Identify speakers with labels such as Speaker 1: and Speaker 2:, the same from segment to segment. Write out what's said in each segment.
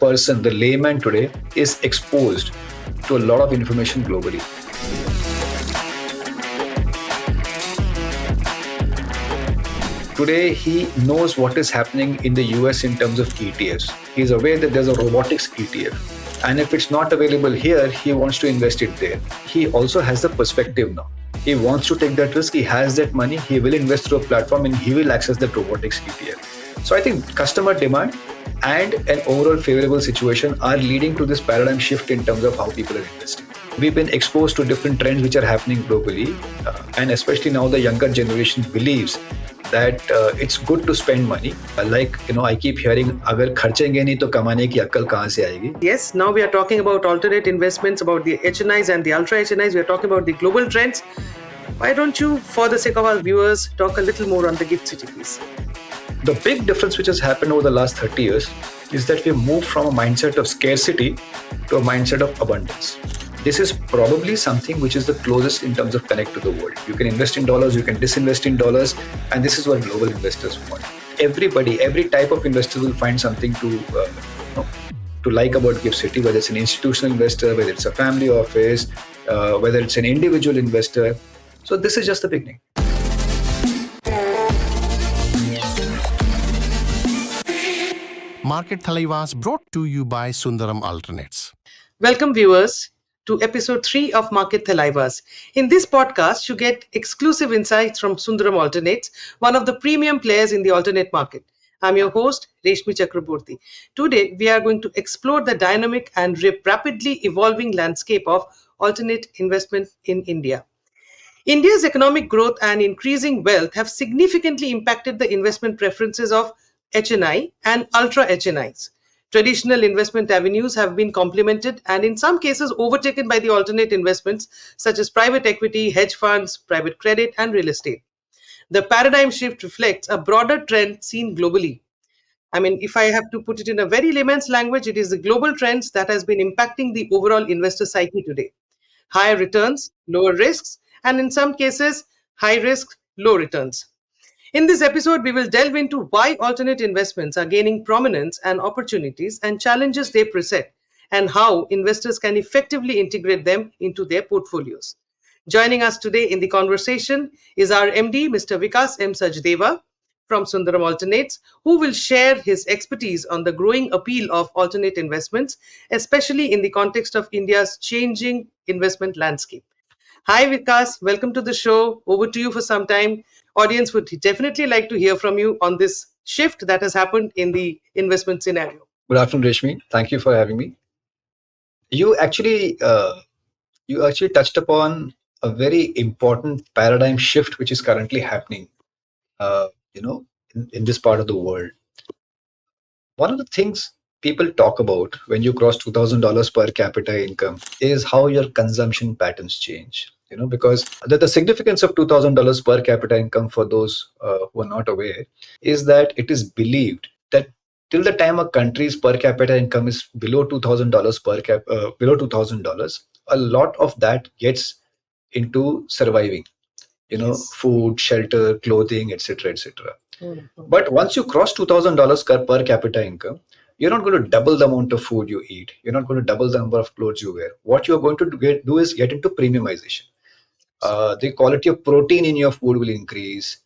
Speaker 1: person, the layman today, is exposed to a lot of information globally. Today, he knows what is happening in the US in terms of ETFs. He's aware that there's a robotics ETF. And if it's not available here, he wants to invest it there. He also has the perspective now. He wants to take that risk. He has that money. He will invest through a platform and he will access that robotics ETF. So I think customer demand and an overall favorable situation are leading to this paradigm shift in terms of how people are investing. We've been exposed to different trends which are happening globally, and especially now the younger generation believes that it's good to spend money. I keep hearing, "Agar kharchenge nahi to kamane ki akal kahan se aayegi?"
Speaker 2: Yes, now we are talking about alternate investments, about the HNIs and the ultra HNIs. We are talking about the global trends. Why don't you, for the sake of our viewers, talk a little more on the GIFT City, please?
Speaker 1: The big difference which has happened over the last 30 years is that we moved from a mindset of scarcity to a mindset of abundance. This is probably something which is the closest in terms of connect to the world. You can invest in dollars, you can disinvest in dollars, and this is what global investors want. Everybody, every type of investor will find something to like about GIFT City, whether it's an institutional investor, whether it's a family office, whether it's an individual investor. So this is just the beginning.
Speaker 3: Market Thalaivas brought to you by Sundaram Alternates.
Speaker 2: Welcome, viewers, to episode 3 of Market Thalaivas. In this podcast, you get exclusive insights from Sundaram Alternates, one of the premium players in the alternate market. I'm your host, Reshmi Chakraborti. Today, we are going to explore the dynamic and rapidly evolving landscape of alternate investment in India. India's economic growth and increasing wealth have significantly impacted the investment preferences of HNI and ultra HNIs. Traditional investment avenues have been complemented and in some cases overtaken by the alternate investments such as private equity, hedge funds, private credit, and real estate. The paradigm shift reflects a broader trend seen globally. If I have to put it in a very layman's language, it is the global trends that has been impacting the overall investor psyche today. Higher returns, lower risks, and in some cases, high risk, low returns. In this episode, we will delve into why alternate investments are gaining prominence and opportunities and challenges they present, and how investors can effectively integrate them into their portfolios. Joining us today in the conversation is our MD, Mr. Vikaas M Sachdeva from Sundaram Alternates, who will share his expertise on the growing appeal of alternate investments, especially in the context of India's changing investment landscape. Hi, Vikaas. Welcome to the show. Over to you for some time. Audience would definitely like to hear from you on this shift that has happened in the investment scenario.
Speaker 1: Good afternoon, Reshmi. Thank you for having me. You actually touched upon a very important paradigm shift which is currently happening, in this part of the world. One of the things people talk about when you cross $2,000 per capita income is how your consumption patterns change. Because the significance of $2,000 per capita income, for those who are not aware, is that it is believed that till the time a country's per capita income is below $2,000 below $2,000, a lot of that gets into surviving.
Speaker 2: Yes.
Speaker 1: Food, shelter, clothing, etc., etc.
Speaker 2: Mm-hmm.
Speaker 1: But once you cross $2,000 per capita income, you're not going to double the amount of food you eat. You're not going to double the number of clothes you wear. What you're going to do is get into premiumization. The quality of protein in your food will increase.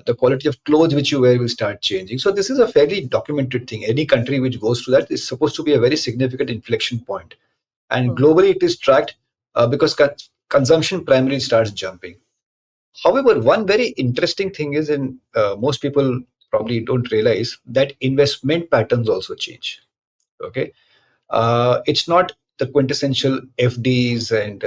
Speaker 1: The quality of clothes which you wear will start changing. So this is a fairly documented thing. Any country which goes through that is supposed to be a very significant inflection point. And globally, it is tracked because consumption primarily starts jumping. However, one very interesting thing is, in most people probably don't realize that investment patterns also change. Okay, it's not the quintessential FDs and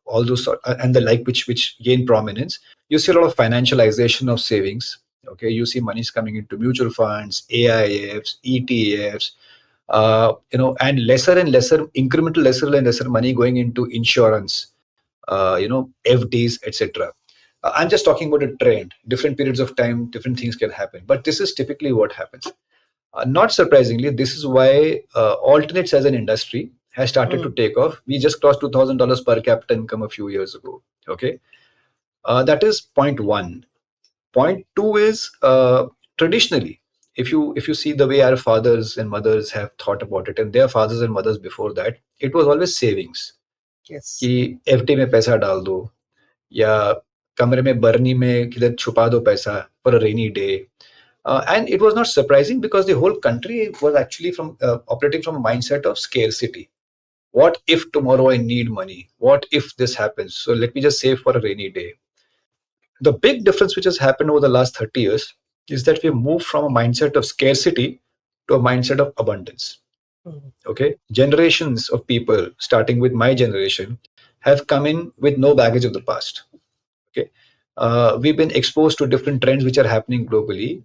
Speaker 1: all those and the like which gain prominence. You see a lot of financialization of savings. Okay, you see monies coming into mutual funds, AIFs, ETFs, and lesser and lesser money going into insurance, FDs, etc. I'm just talking about a trend. Different periods of time, different things can happen. But this is typically what happens. Not surprisingly, this is why alternates as an industry has started to take off. We just crossed $2,000 per capita income a few years ago. Okay, that is point one. Point two is traditionally if you see the way our fathers and mothers have thought about it, and their fathers and mothers before that, it was always savings.
Speaker 2: Yes.
Speaker 1: कि FD में पैसा डाल दो, या कमरे में बर्नी में किधर छुपा दो पैसा for a rainy day. And it was not surprising because the whole country was actually from operating from a mindset of scarcity. What if tomorrow I need money? What if this happens? So let me just save for a rainy day. The big difference which has happened over the last 30 years is that we moved from a mindset of scarcity to a mindset of abundance.
Speaker 2: Mm.
Speaker 1: Okay, generations of people, starting with my generation, have come in with no baggage of the past. Okay, we've been exposed to different trends which are happening globally,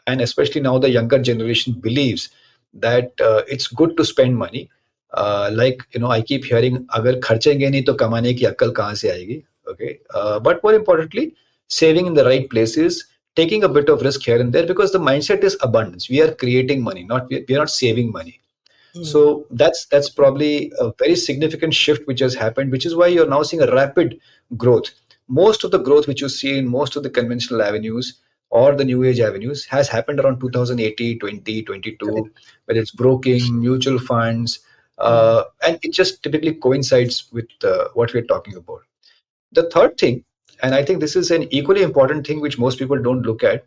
Speaker 1: and especially now the younger generation believes that it's good to spend money. Like, I keep hearing, अगर खर्चेंगे नहीं तो कमाने की अक्ल कहाँ से आएगी? Okay, but more importantly, saving in the right places, taking a bit of risk here and there, because the mindset is abundance. We are creating money, not we are not saving money.
Speaker 2: Mm.
Speaker 1: So that's probably a very significant shift which has happened, which is why you're now seeing a rapid growth. Most of the growth which you see in most of the conventional avenues or the new age avenues has happened around 2018, 20,
Speaker 2: Correct.
Speaker 1: 22, whether it's broking, mutual funds,
Speaker 2: Mm.
Speaker 1: and it just typically coincides with what we're talking about. The third thing, and I think this is an equally important thing which most people don't look at,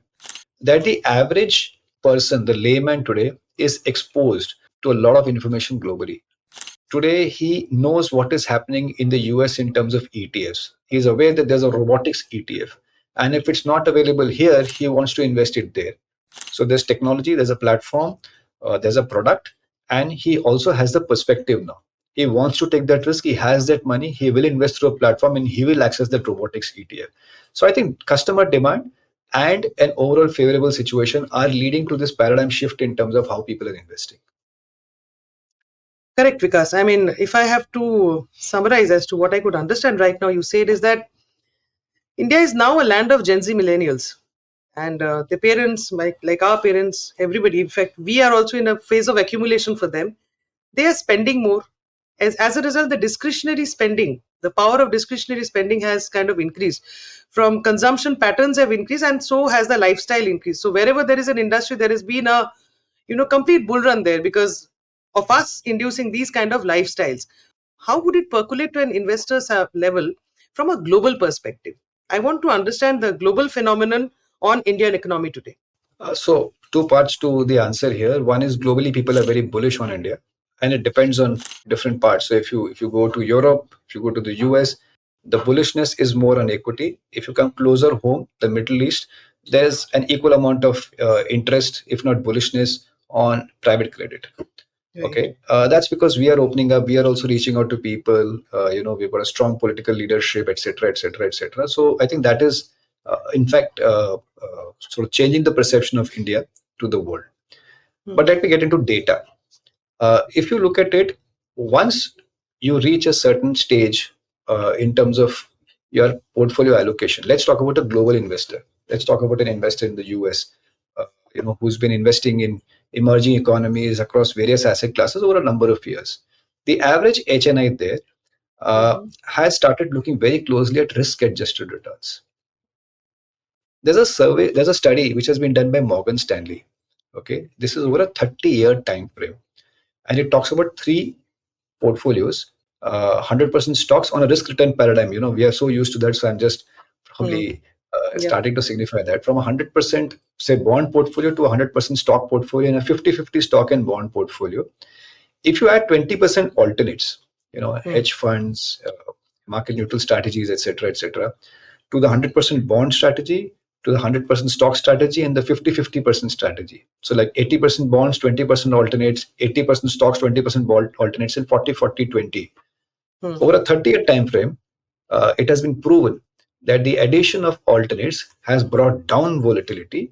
Speaker 1: that the average person, the layman today, is exposed to a lot of information globally. Today, he knows what is happening in the US in terms of ETFs. He's aware that there's a robotics ETF. And if it's not available here, he wants to invest it there. So there's technology, there's a platform, there's a product, and he also has the perspective now. He wants to take that risk. He has that money. He will invest through a platform and he will access that robotics ETF. So I think customer demand and an overall favorable situation are leading to this paradigm shift in terms of how people are investing.
Speaker 2: Correct, Vikas. I mean, if I have to summarize as to what I could understand right now, you said is that India is now a land of Gen Z millennials. And the parents, like our parents, everybody, in fact, we are also in a phase of accumulation for them. They are spending more. As a result, the discretionary spending, the power of discretionary spending has kind of increased. From consumption patterns have increased, and so has the lifestyle increased. So wherever there is an industry, there has been a complete bull run there because of us inducing these kind of lifestyles. How would it percolate to an investor's level from a global perspective? I want to understand the global phenomenon on Indian economy today.
Speaker 1: So two parts to the answer here. One is globally people are very bullish on India, and it depends on different parts. So if you go to Europe, if you go to the US, the bullishness is more on equity. If you come closer home, the Middle East, there's an equal amount of interest, if not bullishness, on private credit.
Speaker 2: Right.
Speaker 1: Okay, that's because we are opening up. We are also reaching out to people. We've got a strong political leadership, etc., etc., etc. So I think that is, in fact, sort of changing the perception of India to the world. But let me get into data. If you look at it, once you reach a certain stage in terms of your portfolio allocation, let's talk about a global investor. Let's talk about an investor in the US, who's been investing in emerging economies across various asset classes over a number of years. The average HNI there has started looking very closely at risk-adjusted returns. There's a study which has been done by Morgan Stanley. Okay, this is over a 30-year time frame, and it talks about three portfolios, 100% stocks on a risk return paradigm. We are so used to that, so I'm just probably
Speaker 2: Yeah.
Speaker 1: starting to signify that from 100% say bond portfolio to 100% stock portfolio and a 50-50 stock and bond portfolio. If you add 20% alternates, hedge funds, market neutral strategies, etc., etc., to the 100% bond strategy, to the 100% stock strategy, and the 50-50% strategy. So like 80% bonds, 20% alternates, 80% stocks, 20% bond alternates, and 40-40-20. Over a 30-year time frame, it has been proven that the addition of alternates has brought down volatility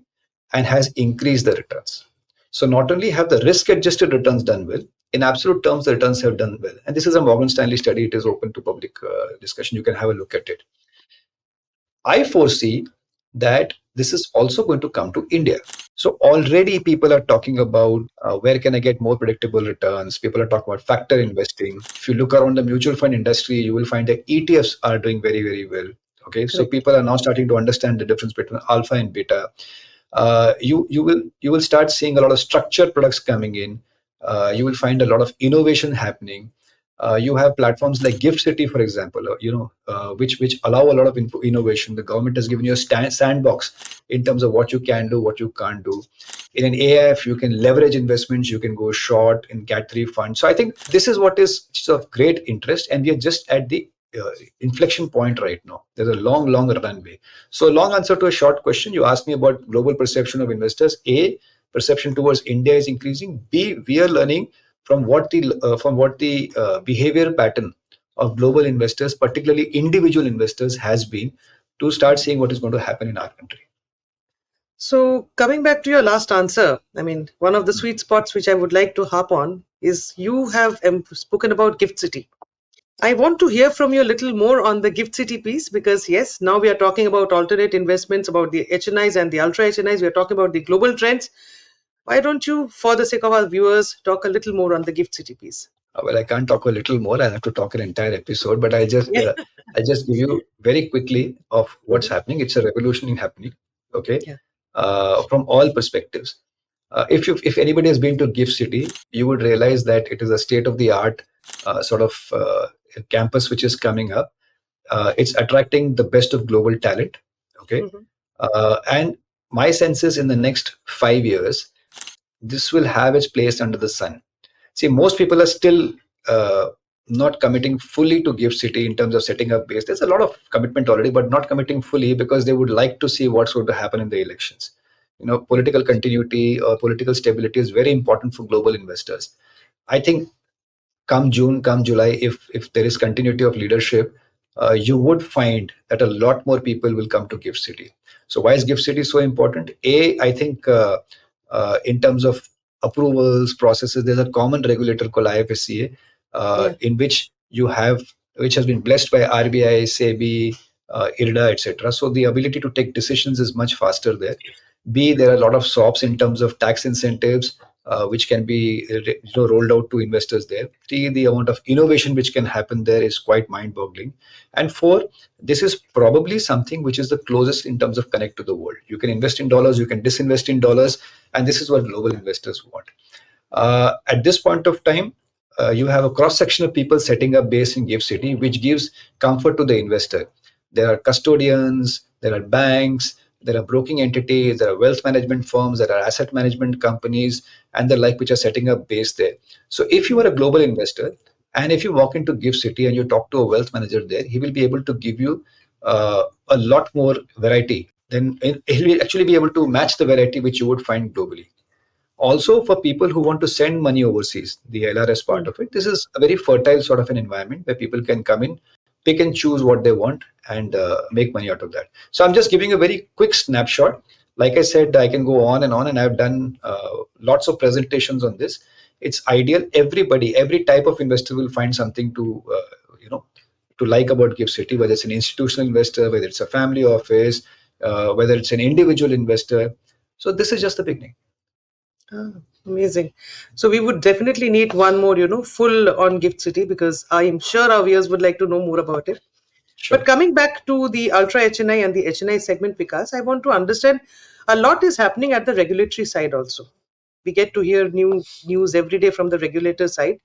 Speaker 1: and has increased the returns. So not only have the risk-adjusted returns done well, in absolute terms, the returns have done well. And this is a Morgan Stanley study. It is open to public discussion. You can have a look at it. I foresee that this is also going to come to India. So already people are talking about where can I get more predictable returns. People are talking about factor investing. If you look around the mutual fund industry, you will find that ETFs are doing very, very well. Okay, so
Speaker 2: Correct.
Speaker 1: people are now starting to understand the difference between alpha and beta. You will start seeing a lot of structured products coming in. You will find a lot of innovation happening. You have platforms like Gift City, for example, which allow a lot of innovation. The government has given you a sandbox in terms of what you can do, what you can't do. In an AIF, you can leverage investments, you can go short in Cat 3 funds. So I think this is what is of great interest, and we are just at the inflection point right now. There's a long runway. So, long answer to a short question. You asked me about global perception of investors. A, perception towards India is increasing. B, we are learning from what the behavior pattern of global investors, particularly individual investors, has been, to start seeing what is going to happen in our country.
Speaker 2: So, coming back to your last answer, I mean, one of the sweet spots which I would like to harp on is you have spoken about Gift City. I want to hear from you a little more on the Gift City piece because, yes, now we are talking about alternate investments, about the HNIs and the ultra HNIs. We are talking about the global trends. Why don't you, for the sake of our viewers, talk a little more on the Gift City piece?
Speaker 1: Well, I can't talk a little more. I have to talk an entire episode, but
Speaker 2: Yeah.
Speaker 1: I'll just give you very quickly of what's
Speaker 2: Mhm.
Speaker 1: happening. It's a revolution happening. Okay,
Speaker 2: Yeah.
Speaker 1: from all perspectives. If anybody has been to Gift City, you would realize that it is a state of the art sort of campus which is coming up. It's attracting the best of global talent. Okay,
Speaker 2: Mhm.
Speaker 1: and my sense is in the next 5 years, this will have its place under the sun. See, most people are still not committing fully to Gift City in terms of setting up base. There's a lot of commitment already, but not committing fully because they would like to see what's going to happen in the elections. Political continuity or political stability is very important for global investors. I think come June, come July, if there is continuity of leadership, you would find that a lot more people will come to Gift City. So why is Gift City so important? I think in terms of approvals processes, there's a common regulator called IFSCA,
Speaker 2: Yeah.
Speaker 1: in which has been blessed by RBI, SEBI, IRDA, etc. So the ability to take decisions is much faster there. B, there are a lot of SOPs in terms of tax incentives, which can be rolled out to investors there. Three, the amount of innovation which can happen there is quite mind-boggling. And four, this is probably something which is the closest in terms of connect to the world. You can invest in dollars, you can disinvest in dollars, and this is what global investors want. At this point of time, you have a cross section of people setting up base in Gift City, which gives comfort to the investor. There are custodians, there are banks, there are broking entities, there are wealth management firms, there are asset management companies, and the like, which are setting up base there. So, if you are a global investor, and if you walk into Gift City and you talk to a wealth manager there, he will be able to give you a lot more variety. Then he'll actually be able to match the variety which you would find globally. Also, for people who want to send money overseas, the LRS part
Speaker 2: Mm.
Speaker 1: of it, this is a very fertile sort of an environment where people can come in, pick and choose what they want, and make money out of that. So I'm just giving a very quick snapshot. Like I said, I can go on, and I've done lots of presentations on this. It's ideal. Every type of investor will find something to like about Gift City, whether it's an institutional investor, whether it's a family office, whether it's an individual investor. So this is just the beginning.
Speaker 2: Ah, amazing. So we would definitely need one more, full on Gift City because I am sure our viewers would like to know more about it. But
Speaker 1: Sure.
Speaker 2: coming back to the Ultra HNI and the HNI segment, Vikas, I want to understand a lot is happening at the regulatory side also. We get to hear new news every day from the regulator side.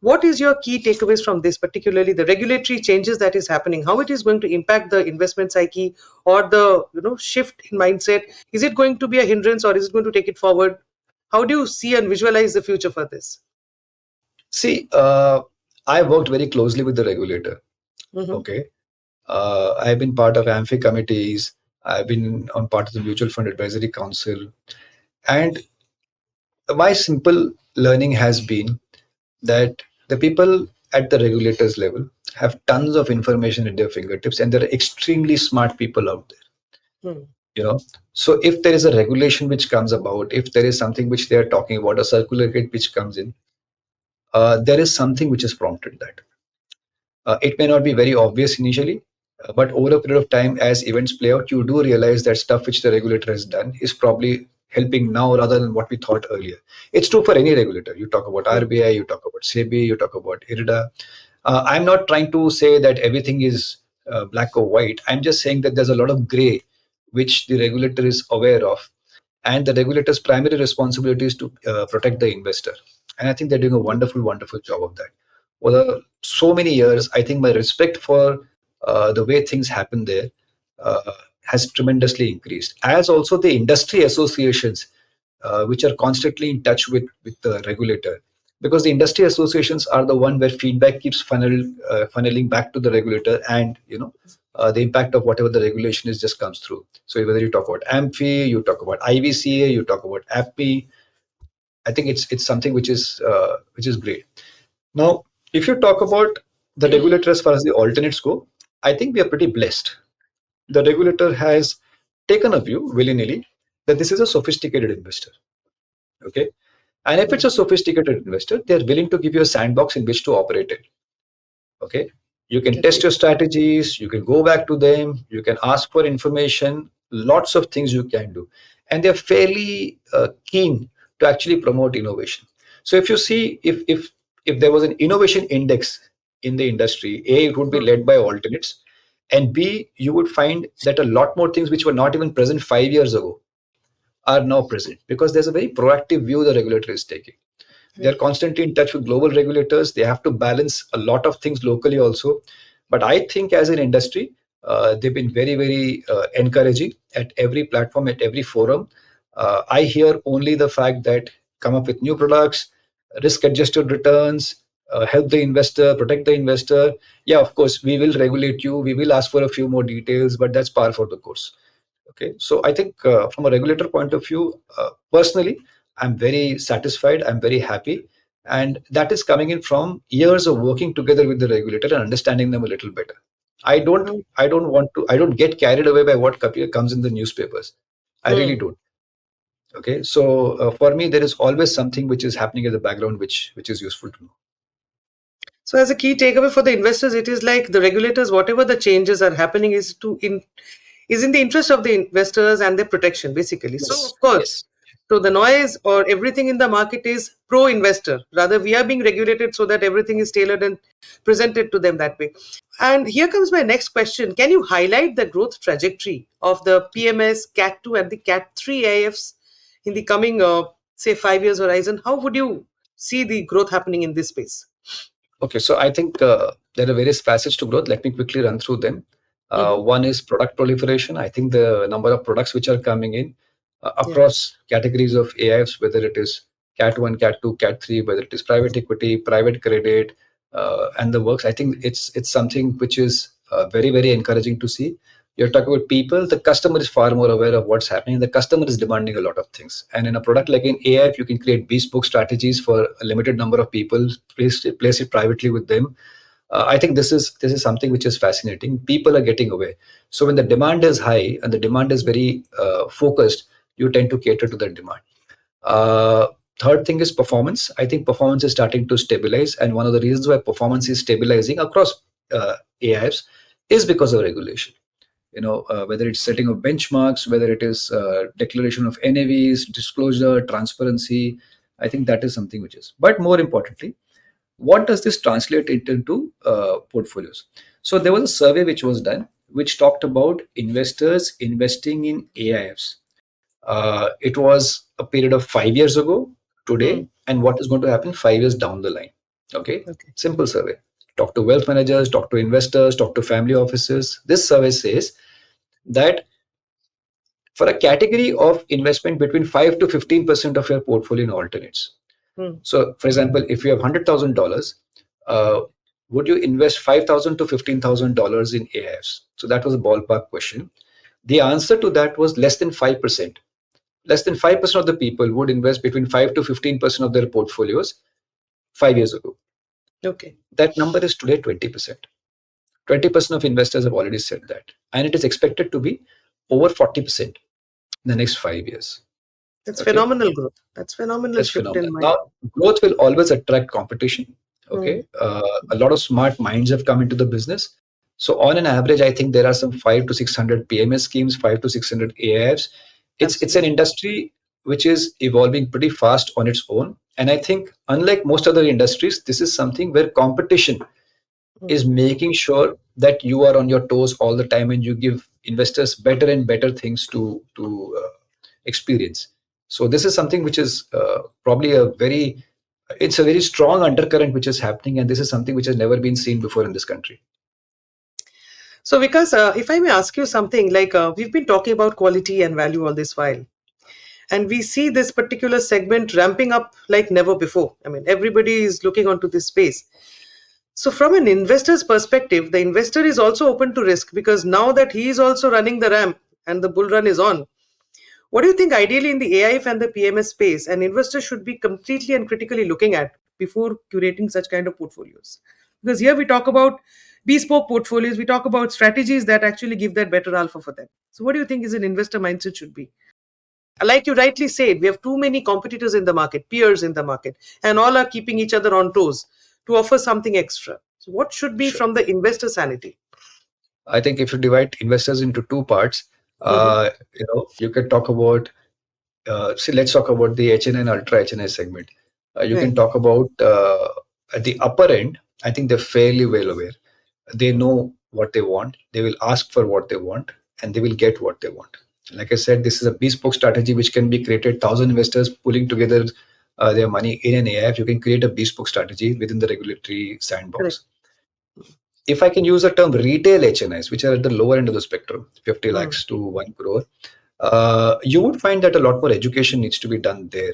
Speaker 2: What is your key takeaways from this, particularly the regulatory changes that is happening? How it is going to impact the investment psyche or the shift in mindset? Is it going to be a hindrance or is it going to take it forward? How do you see and visualize the future for this?
Speaker 1: See, I worked very closely with the regulator.
Speaker 2: Mm-hmm.
Speaker 1: Okay. I've been part of AMFI committees. I've been on part of the Mutual Fund Advisory Council. And my simple learning has been that the people at the regulators level have tons of information at their fingertips, and there are extremely smart people out there.
Speaker 2: Hmm.
Speaker 1: So if there is a regulation which comes about, if there is something which they are talking about, a circular gate which comes in, there is something which has prompted that. It may not be very obvious initially, but over a period of time, as events play out, you do realize that stuff which the regulator has done is probably helping now rather than what we thought earlier. It's true for any regulator. You talk about
Speaker 2: Hmm.
Speaker 1: RBI, you talk about SEBI, you talk about IRDA. I'm not trying to say that everything is black or white. I'm just saying that there's a lot of gray which the regulator is aware of. and the regulator's primary responsibility is to protect the investor. And I think they're doing a wonderful, wonderful job of that. Over so many years, I think my respect for the way things happen there uh, has tremendously increased. As also the industry associations, which are constantly in touch with the regulator, because the industry associations are the one where feedback keeps funneling back to the regulator, and the impact of whatever the regulation is just comes through. So whether you talk about AMFI, you talk about IVCA, you talk about API, I think it's something which is great. Now, if you talk about the regulator as far as the alternates go, I think we are pretty blessed. The regulator has taken a view willy nilly that this is a sophisticated investor. Okay. And if it's a sophisticated investor, they're willing to give you a sandbox in which to operate in. Okay. You can test
Speaker 2: Okay.
Speaker 1: your strategies, you can go back to them, you can ask for information, lots of things you can do. And they're fairly keen to actually promote innovation. So if you see, if there was an innovation index in the industry, A, it would be
Speaker 2: Hmm.
Speaker 1: led by alternates, and B, you would find that a lot more things which were not even present 5 years ago are now present, because there's a very proactive view the regulator is taking. They're constantly in touch with global regulators. They have to balance a lot of things locally also. But I think as an industry, they've been very, very encouraging at every platform, at every forum. I hear only the fact that come up with new products, risk adjusted returns, help the investor, protect the investor. Yeah, of course, we will regulate you. We will ask for a few more details, but that's par for the course. Okay, so I think from a regulator point of view, personally, I'm very satisfied. I'm very happy, and that is coming in from years of working together with the regulator and understanding them a little better. I don't,
Speaker 2: Hmm.
Speaker 1: I don't want to, I don't get carried away by what comes in the newspapers. I really
Speaker 2: Hmm.
Speaker 1: don't. Okay, so for me, there is always something which is happening in the background, which is useful to know.
Speaker 2: So, as a key takeaway for the investors, it is like the regulators, whatever the changes are happening, is in the interest of the investors and their protection, basically. So,
Speaker 1: Yes,
Speaker 2: of course,
Speaker 1: yes.
Speaker 2: so the noise or everything in the market is pro-investor. Rather, we are being regulated so that everything is tailored and presented to them that way. And here comes my next question: can you highlight the growth trajectory of the PMS, Cat 2, and the Cat 3 AIFs in the coming, say, 5 years horizon? How would you see the growth happening in this space?
Speaker 1: Okay, so I think there are various facets to growth. Let me quickly run through them.
Speaker 2: Hmm.
Speaker 1: One is product proliferation. I think the number of products which are coming in
Speaker 2: Yeah.
Speaker 1: across categories of AIFs, whether it is Cat 1, Cat 2, Cat 3, whether it is private equity, private credit, and the works. I think it's something which is very, very encouraging to see. You're talking about people, the customer is far more aware of what's happening. The customer is demanding a lot of things. And in a product like an AIF, you can create bespoke strategies for a limited number of people, place it privately with them. I think this is something which is fascinating. People are getting away. So when the demand is high and the demand is very focused, you tend to cater to that demand. Uh, Third thing is performance. I think performance is starting to stabilize, and one of the reasons why performance is stabilizing across AIFs is because of regulation. Whether it's setting of benchmarks, whether it is declaration of NAVs, disclosure, transparency. I think that is something which is. But more importantly, what does this translate into portfolios? So there was a survey which was done which talked about investors investing in AIFs. It was a period of 5 years ago,
Speaker 2: Hmm.
Speaker 1: today, and what is going to happen 5 years down the line. Okay,
Speaker 2: Okay.
Speaker 1: simple survey. Talk to wealth managers, talk to investors, talk to family offices. This survey says that for a category of investment between 5 to 15% of your portfolio in alternates.
Speaker 2: Hmm.
Speaker 1: So, for example, if you have $100,000, uh, would you invest $5,000 to $15,000 in AIFs? So that was a ballpark question. The answer to that was less than 5%. Less than 5% of the people would invest between 5 to 15% of their portfolios 5 years ago.
Speaker 2: Okay.
Speaker 1: That number is today 20%. 20% of investors have already said that. And it is expected to be over 40% in the next 5 years.
Speaker 2: That's
Speaker 1: Okay.
Speaker 2: phenomenal growth. That's phenomenal
Speaker 1: That's
Speaker 2: shift
Speaker 1: phenomenal.
Speaker 2: in mind.
Speaker 1: Now, growth will always attract competition.
Speaker 2: Hmm.
Speaker 1: Okay, a lot of smart minds have come into the business. So, on an average, I think there are some 5 to 600 PMS schemes, 5 to 600 AIFs. It's an
Speaker 2: Absolutely.
Speaker 1: industry which is evolving pretty fast on its own, and I think unlike most other industries, this is something where competition
Speaker 2: Hmm.
Speaker 1: is making sure that you are on your toes all the time and you give investors better and better things to experience. So this is something which is probably it's a very strong undercurrent which is happening, and this is something which has never been seen before in this country.
Speaker 2: So, Vikas, if I may ask you something, like we've been talking about quality and value all this while, and we see this particular segment ramping up like never before. I mean, everybody is looking onto this space. So, from an investor's perspective, the investor is also open to risk because now that he is also running the ramp and the bull run is on, what do you think ideally in the AIF and the PMS space an investor should be completely and critically looking at before curating such kind of portfolios? Because here we talk about bespoke portfolios, we talk about strategies that actually give that better alpha for them. So, what do you think is an investor mindset should be? Like you rightly said, we have too many competitors in the market, peers in the market, and all are keeping each other on toes to offer something extra. So, what should be
Speaker 1: Sure.
Speaker 2: from the investor sanity?
Speaker 1: I think if you divide investors into two parts,
Speaker 2: Mm-hmm.
Speaker 1: you could talk about, see, let's talk about the HNI and ultra HNI segment. You can
Speaker 2: Right.
Speaker 1: talk about at the upper end, I think they're fairly well aware. They know what they want, they will ask for what they want, and they will get what they want. Like I said, this is a bespoke strategy which can be created. 1,000 investors pulling together their money in an AIF, you can create a bespoke strategy within the regulatory
Speaker 2: Correct.
Speaker 1: sandbox. If I can use the term retail HNIs, which are at the lower end of the spectrum, 50
Speaker 2: Mm.
Speaker 1: lakhs to 1 crore, you would find that a lot more education needs to be done there.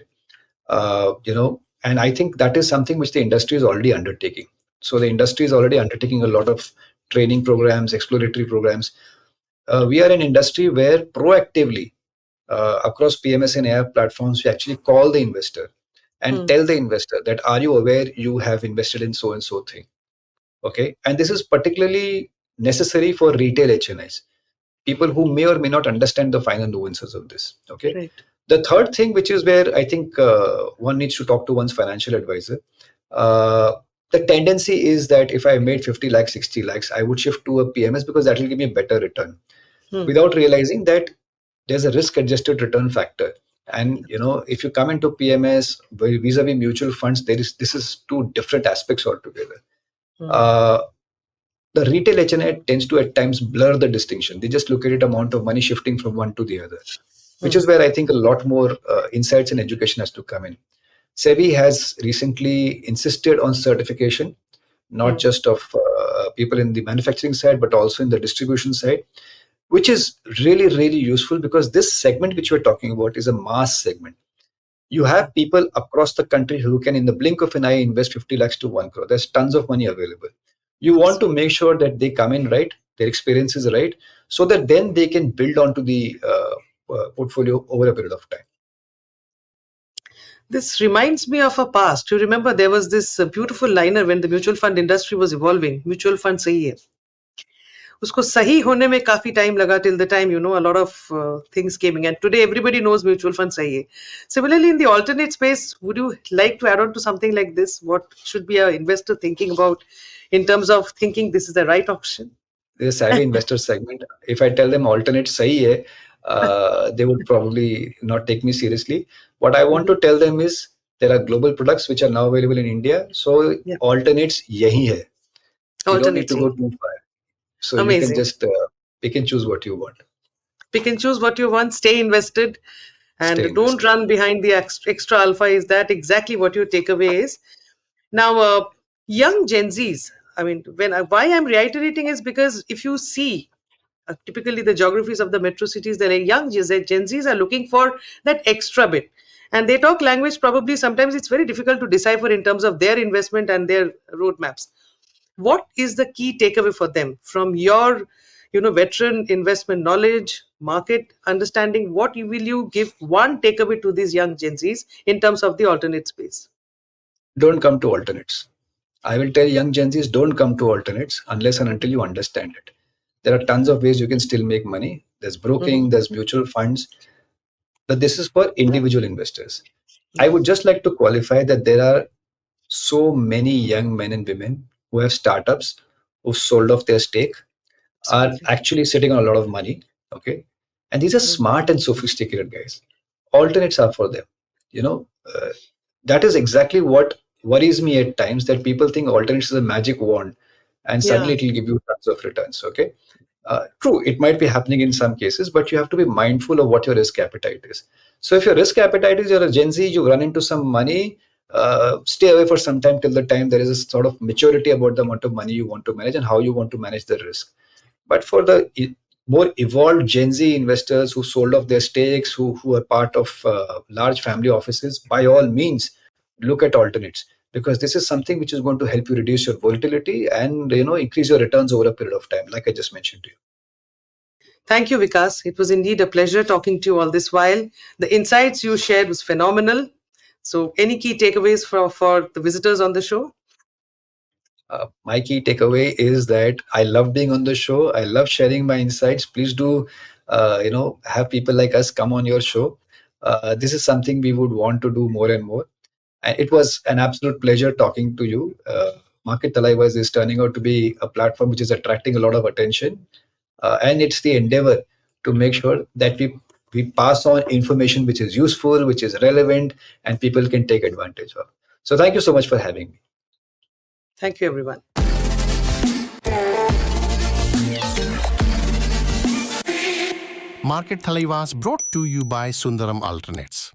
Speaker 1: And I think that is something which the industry is already undertaking. So the industry is already undertaking a lot of training programs, exploratory programs. We are an industry where proactively across PMS and AI platforms, we actually call the investor and
Speaker 2: Mm.
Speaker 1: tell the investor that, are you aware you have invested in so and so thing? Okay. And this is particularly necessary for retail HNIs, people who may or may not understand the finer nuances of this. Okay.
Speaker 2: Right.
Speaker 1: The third thing, which is where I think one needs to talk to one's financial advisor. Uh, the tendency is that if I made 50 lakhs, 60 lakhs, I would shift to a PMS because that will give me a better return,
Speaker 2: Mm.
Speaker 1: without realizing that there's a risk adjusted return factor. And if you come into PMS vis-a-vis mutual funds, this is two different aspects altogether.
Speaker 2: Mm.
Speaker 1: Uh, the retail HNI tends to at times blur the distinction. They just look at it amount of money shifting from one to the other, which
Speaker 2: Mm.
Speaker 1: is where I think a lot more insights and education has to come in. SEBI has recently insisted on certification, not
Speaker 2: Mm.
Speaker 1: just of people in the manufacturing side, but also in the distribution side, which is really, really useful because this segment which we're talking about is a mass segment. You have people across the country who can, in the blink of an eye, invest 50 lakhs to 1 crore. There's tons of money available. You want to make sure that they come in right, their experience is right, so that then they can build onto the portfolio over a period of time.
Speaker 2: This reminds me of a past. You remember there was this beautiful liner when the mutual fund industry was evolving. Mutual fund सही है. उसको सही होने में काफी time लगा till the time a lot of things came in. And today everybody knows mutual fund सही है. Similarly, in the alternate space, would you like to add on to something like this? What should be an investor thinking about in terms of thinking this is the right option?
Speaker 1: The savvy investor segment, if I tell them alternate sahi hai, they would probably not take me seriously. What I want
Speaker 2: Mhm.
Speaker 1: to tell them is there are global products which are now available in India. So
Speaker 2: Yeah,
Speaker 1: alternates yahi hai. You don't need to
Speaker 2: alternating.
Speaker 1: go too far. So you can
Speaker 2: Amazing.
Speaker 1: just pick and choose what you want.
Speaker 2: Pick and choose what you want, stay invested,
Speaker 1: Stay
Speaker 2: and don't
Speaker 1: invested.
Speaker 2: run behind the extra alpha. Is that exactly what your takeaway is? Now, young Gen Zs, I mean, why I'm reiterating is because if you see typically the geographies of the metro cities, the young Gen Zs are looking for that extra bit. And they talk language, probably sometimes it's very difficult to decipher in terms of their investment and their roadmaps. What is the key takeaway for them from your veteran investment knowledge, market understanding? Will you give one takeaway to these young Gen Zs in terms of the alternate space?
Speaker 1: Don't come to alternates. I will tell young Gen Zs, don't come to alternates unless and
Speaker 2: Mhm.
Speaker 1: until you understand it. There are tons of ways you can still make money. There's
Speaker 2: Mhm.
Speaker 1: broking, there's mutual funds, but this is for individual investors. I
Speaker 2: Yeah,
Speaker 1: would just like to qualify that there are so many young men and women who have startups, who sold off their stake, are
Speaker 2: absolutely.
Speaker 1: actually sitting on a lot of money. Okay. And these are
Speaker 2: Mhm.
Speaker 1: smart and sophisticated guys. Alternates are for them. You know, that is exactly what worries me at times, that people think alternates is a magic wand and suddenly
Speaker 2: Yeah.
Speaker 1: it will give you tons of returns. Okay. True, it might be happening in some cases, but you have to be mindful of what your risk appetite is. So if your risk appetite is you're a Gen Z, you run into some money, stay away for some time till the time there is a sort of maturity about the amount of money you want to manage and how you want to manage the risk. But for the more evolved Gen Z investors who sold off their stakes, who are part of large family offices, by all means, look at alternates, because this is something which is going to help you reduce your volatility and increase your returns over a period of time, like I just mentioned to you.
Speaker 2: Thank you, Vikas. It was indeed a pleasure talking to you all this while. The insights you shared was phenomenal. So, any key takeaways for the visitors on the show?
Speaker 1: My key takeaway is that I love being on the show. I love sharing my insights. Please do, have people like us come on your show. This is something we would want to do more and more. And it was an absolute pleasure talking to you. Market Thalaivas is turning out to be a platform which is attracting a lot of attention, and it's the endeavor to make sure that we pass on information which is useful, which is relevant, and people can take advantage of. So thank you so much for having me.
Speaker 2: Thank you, everyone.
Speaker 3: Market Thalaivas brought to you by Sundaram Alternates.